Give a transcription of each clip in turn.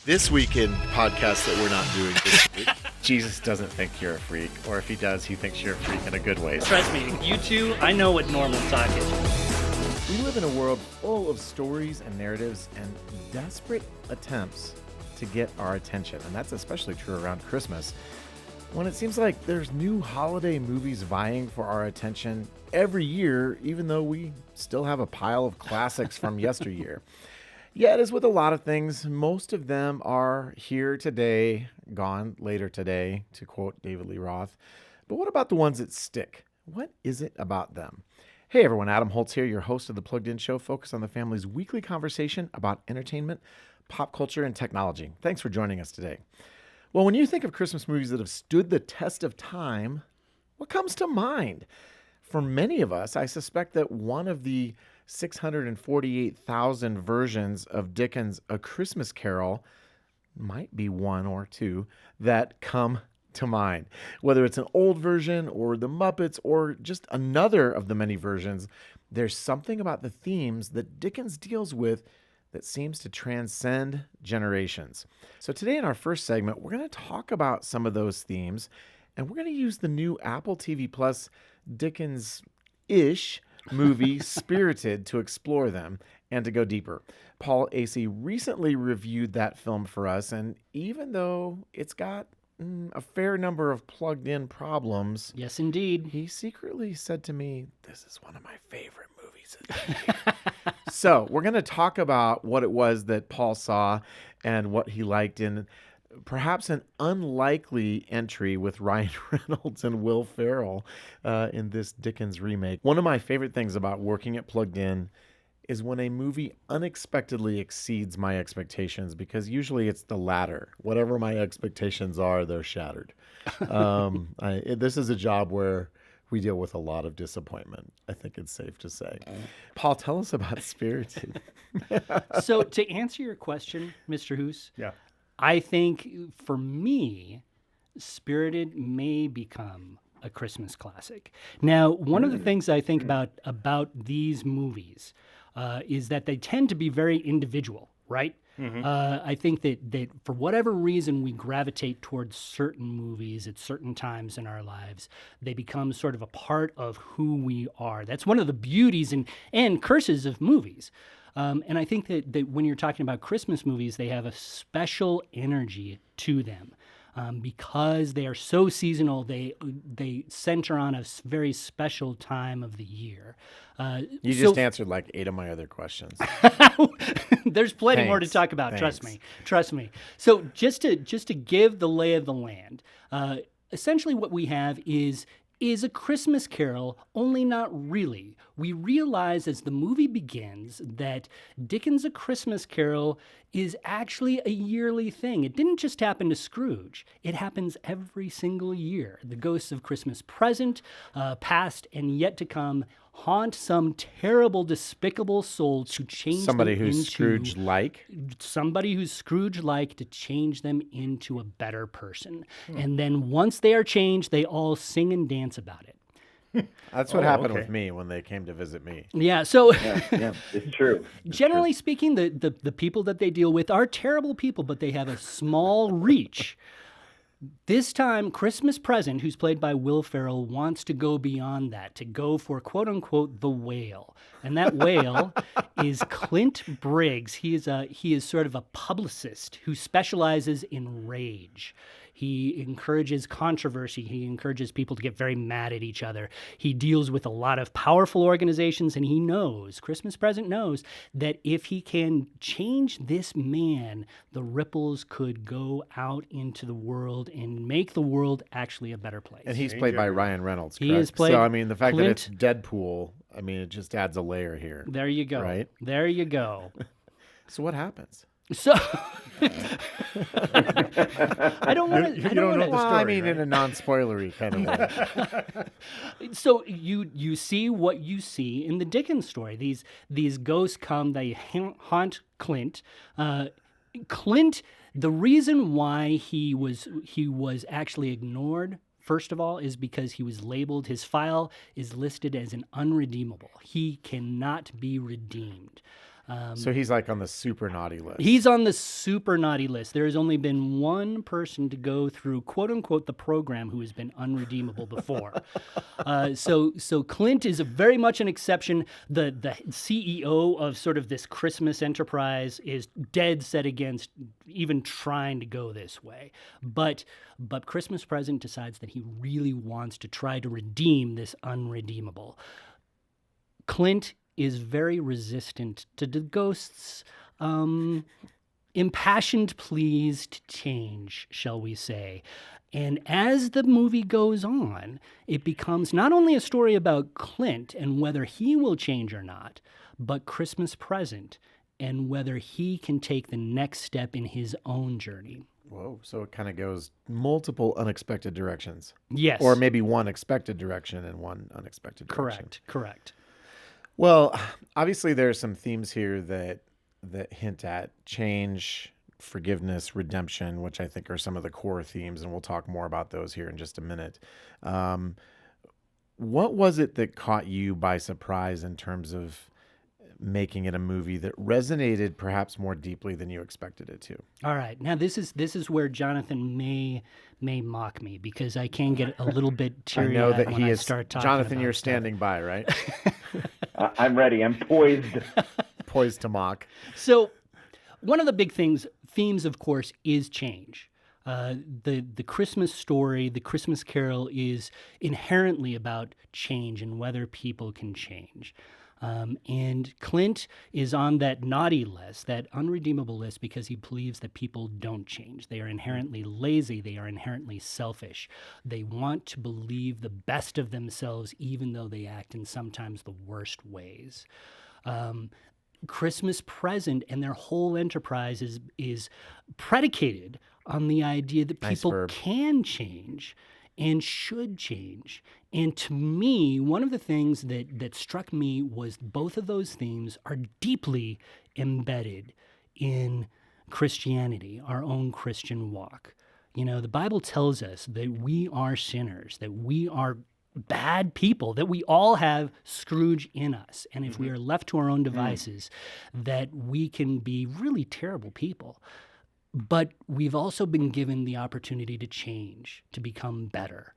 This weekend podcast that we're not doing this week. Jesus doesn't think you're a freak, or if he does, he thinks you're a freak in a good way. Trust me, you two, I know what normal talk is. We live in a world full of stories and narratives and desperate attempts to get our attention, and that's especially true around Christmas, when it seems like there's new holiday movies vying for our attention every year, even though we still have a pile of classics from yesteryear. Yet, as with a lot of things, most of them are here today, gone later today, to quote David Lee Roth. But what about the ones that stick? What is it about them? Hey everyone, Adam Holtz here, your host of the Plugged In Show, focused on the family's weekly conversation about entertainment, pop culture, and technology. Thanks for joining us today. Well, when you think of Christmas movies that have stood the test of time, what comes to mind? For many of us, I suspect that one of the 648,000 versions of Dickens' A Christmas Carol might be one or two that come to mind. Whether it's an old version or the Muppets or just another of the many versions, there's something about the themes that Dickens deals with that seems to transcend generations. So today in our first segment, we're going to talk about some of those themes, and we're going to use the new Apple TV Plus Dickens-ish movie Spirited to explore them and to go deeper. Paul Acey recently reviewed that film for us, and even though it's got a fair number of plugged-in problems, Yes, indeed. he secretly said to me, "This is one of my favorite movies of the year." So we're going to talk about what it was that Paul saw and what he liked in perhaps an unlikely entry with Ryan Reynolds and Will Ferrell in this Dickens remake. One of my favorite things about working at Plugged In is when a movie unexpectedly exceeds my expectations, because usually it's the latter. Whatever my expectations are, they're shattered. This is a job where we deal with a lot of disappointment, I think it's safe to say. Paul, tell us about Spirited. So to answer your question, Mr. Hoos, Yeah. I think for me, Spirited may become a Christmas classic. Now, one of the things I think about these movies is that they tend to be very individual, right? I think that for whatever reason we gravitate towards certain movies at certain times in our lives. They become sort of a part of who we are. That's one of the beauties and curses of movies. And I think that when you're talking about Christmas movies, they have a special energy to them. Because they are so seasonal, they center on a very special time of the year. You just answered like 8 of my other questions. There's plenty more to talk about. Thanks. Trust me. So just to give the lay of the land, essentially what we have is a Christmas Carol, only not really. We realize as the movie begins that Dickens' A Christmas Carol is actually a yearly thing. It didn't just happen to Scrooge. It happens every single year. The ghosts of Christmas present, past, and yet to come haunt some terrible, despicable soul to change Somebody them who's into Scrooge-like. somebody who's Scrooge-like to change them into a better person. And then once they are changed, they all sing and dance about it. That's what happened with me when they came to visit me. Yeah, so Yeah, it's true. generally speaking, the people that they deal with are terrible people, but they have a small reach. This time, Christmas Present, who's played by Will Ferrell, wants to go beyond that, to go for quote-unquote the whale. And that whale is Clint Briggs. He is sort of a publicist who specializes in rage. He encourages controversy. He encourages people to get very mad at each other. He deals with a lot of powerful organizations, and he knows, Christmas Present knows, that if he can change this man, the ripples could go out into the world and make the world actually a better place. And he's played by Ryan Reynolds, correct? He is played So, I mean, the fact Clint- that it's Deadpool, I mean, it just adds a layer here. There you go. Right? There you go. So what happens? So I don't want to. Well, I mean, in a non-spoilery kind of way. So you see what you see in the Dickens story. These ghosts come. They haunt Clint. Clint. The reason why he was actually ignored, first of all, is because he was labeled. His file is listed as an unredeemable. He cannot be redeemed. So he's like on the super naughty list. He's on the super naughty list. There has only been one person to go through, quote unquote, the program who has been unredeemable before. So Clint is very much an exception. The CEO of sort of this Christmas enterprise is dead set against even trying to go this way. But Christmas Present decides that he really wants to try to redeem this unredeemable. Clint is very resistant to the ghost's impassioned pleas to change, shall we say. And as the movie goes on, it becomes not only a story about Clint and whether he will change or not, but Christmas Present and whether he can take the next step in his own journey. Whoa, so it kind of goes multiple unexpected directions. Yes. Or maybe one expected direction and one unexpected direction. Correct. Well, obviously there are some themes here that hint at change, forgiveness, redemption, which I think are some of the core themes, and we'll talk more about those here in just a minute. What was it that caught you by surprise in terms of making it a movie that resonated perhaps more deeply than you expected it to? All right. Now this is where Jonathan may mock me because I can get a little bit teary. I know that when he I is. start talking Jonathan, about you're stuff. standing by, right? I'm ready. I'm poised. Poised to mock. So, one of the big themes, of course, is change. The Christmas story, the Christmas Carol, is inherently about change and whether people can change. And Clint is on that naughty list, that unredeemable list, because he believes that people don't change. They are inherently lazy. They are inherently selfish. They want to believe the best of themselves, even though they act in sometimes the worst ways. Christmas Present and their whole enterprise is predicated on the idea that people can change and should change. And to me, one of the things that struck me was both of those themes are deeply embedded in Christianity, our own Christian walk. You know, the Bible tells us that we are sinners, that we are bad people, that we all have Scrooge in us. And if we are left to our own devices, that we can be really terrible people. But we've also been given the opportunity to change, to become better.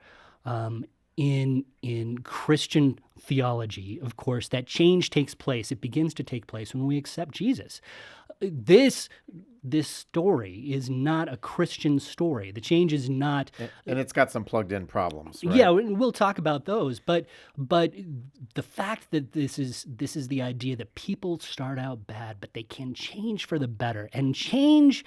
In Christian theology, of course, that change takes place. It begins to take place when we accept Jesus. This story is not a Christian story. The change is not, and it's got some plugged-in problems, right? Yeah, we'll talk about those. But the fact that this is the idea that people start out bad, but they can change for the better and change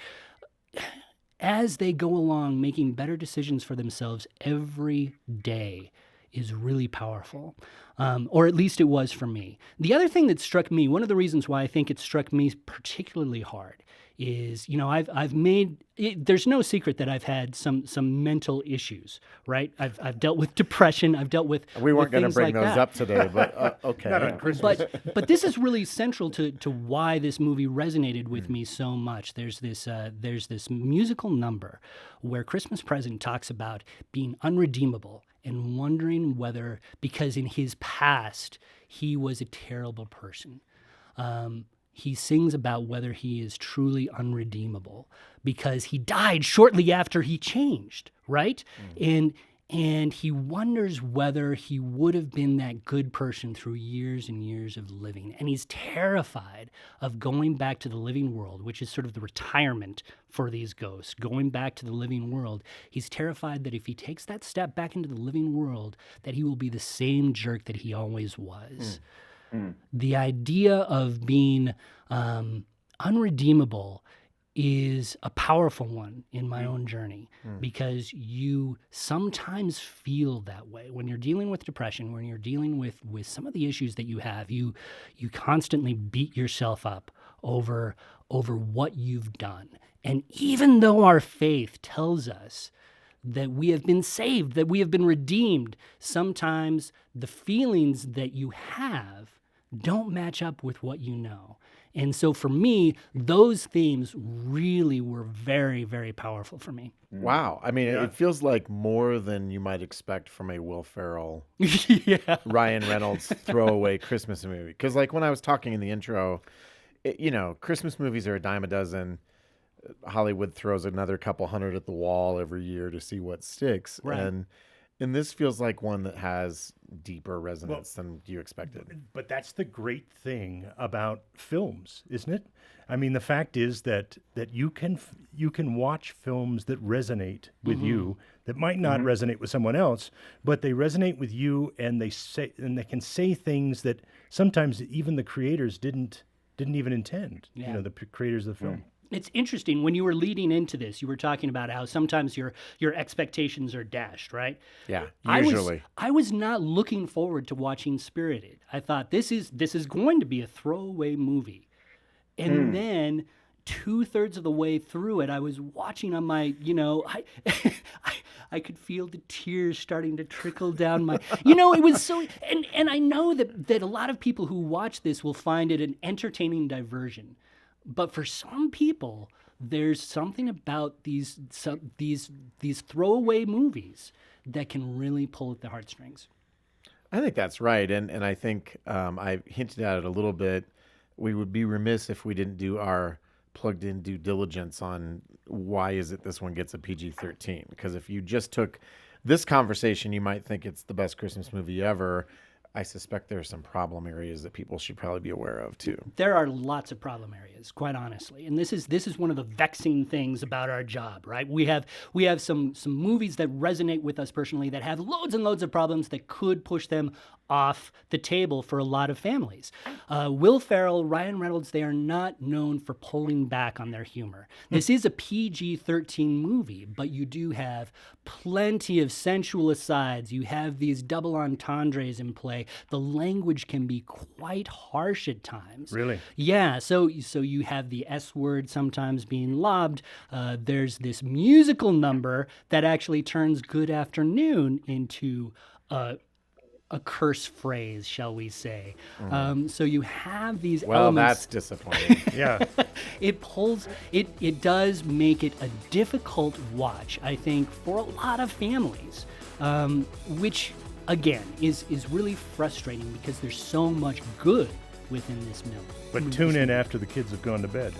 as they go along, making better decisions for themselves every day, is really powerful, or at least it was for me. The other thing that struck me, one of the reasons why I think it struck me particularly hard, is, you know, I've made it, there's no secret that I've had some mental issues, right? I've dealt with depression. I've dealt with We weren't going to bring like those that. up today, but okay. Not on Christmas. But this is really central to why this movie resonated with me so much. There's this musical number where Christmas Present talks about being unredeemable and wondering whether, because in his past he was a terrible person. He sings about whether he is truly unredeemable because he died shortly after he changed, right? And he wonders whether he would have been that good person through years and years of living. And he's terrified of going back to the living world, which is sort of the retirement for these ghosts, going back to the living world. He's terrified that if he takes that step back into the living world, that he will be the same jerk that he always was. The idea of being unredeemable is a powerful one in my own journey because you sometimes feel that way. When you're dealing with depression, when you're dealing with some of the issues that you have, you constantly beat yourself up over what you've done. And even though our faith tells us that we have been saved, that we have been redeemed, sometimes the feelings that you have don't match up with what you know. And so for me, those themes really were very, very powerful for me. Wow. I mean, it feels like more than you might expect from a Will Ferrell, Yeah. Ryan Reynolds throwaway Christmas movie. Because like when I was talking in the intro, Christmas movies are a dime a dozen. Hollywood throws another couple hundred at the wall every year to see what sticks. Right. And this feels like one that has deeper resonance than you expected. But that's the great thing about films, isn't it? I mean, the fact is that you can watch films that resonate with you that might not resonate with someone else, but they resonate with you, and they can say things that sometimes even the creators didn't even intend. Yeah. The creators of the film. It's interesting, when you were leading into this, you were talking about how sometimes your expectations are dashed, right? Yeah, usually. I was not looking forward to watching Spirited. I thought this is going to be a throwaway movie. And then 2/3 of the way through it, I was watching on my, I could feel the tears starting to trickle down my, it was so, and I know that a lot of people who watch this will find it an entertaining diversion. But for some people, there's something about these throwaway movies that can really pull at the heartstrings. I think that's right. And I think I hinted at it a little bit. We would be remiss if we didn't do our plugged in due diligence on why is it this one gets a PG-13. Because if you just took this conversation, you might think it's the best Christmas movie ever. I suspect there are some problem areas that people should probably be aware of too. There are lots of problem areas, quite honestly, and this is one of the vexing things about our job, right? We have some movies that resonate with us personally that have loads and loads of problems that could push them off the table for a lot of families. Will Ferrell, Ryan Reynolds, they are not known for pulling back on their humor. This is a PG-13 movie, but you do have plenty of sensual asides. You have these double entendres in play. The language can be quite harsh at times. Really? Yeah, so you have the S word sometimes being lobbed. There's this musical number that actually turns Good Afternoon into a curse phrase, shall we say. So you have these elements. That's disappointing. Yeah. It does make it a difficult watch, I think, for a lot of families, which, again, is really frustrating because there's so much good within this film. But tune in after the kids have gone to bed.